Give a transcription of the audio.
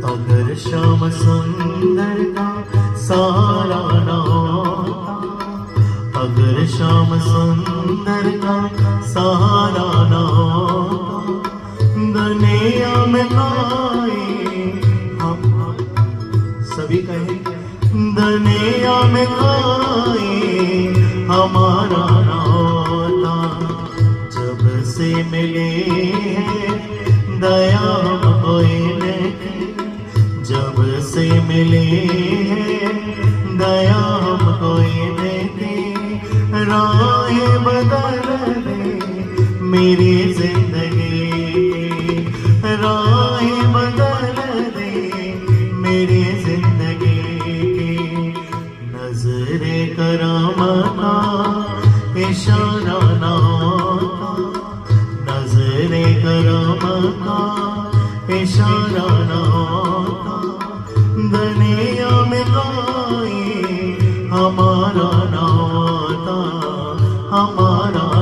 अगर श्याम सुंदर का सारा नाता, अगर श्याम सुंदर का सारा नाता, दुनिया में कोई हम सभी कहें, दुनिया में कोई हमारा नाता, जब से मिले हैं दया कोई नहीं, जब से मिले हैं दया कोई नहीं, राह बदल दे मेरी जिंदगी की, राह बदल दे मेरी जिंदगी की, नजरे करामता इशारा नाता, नजरे करामता इशारा नाता, दुनिया में कोई हमारा नाता, हमारा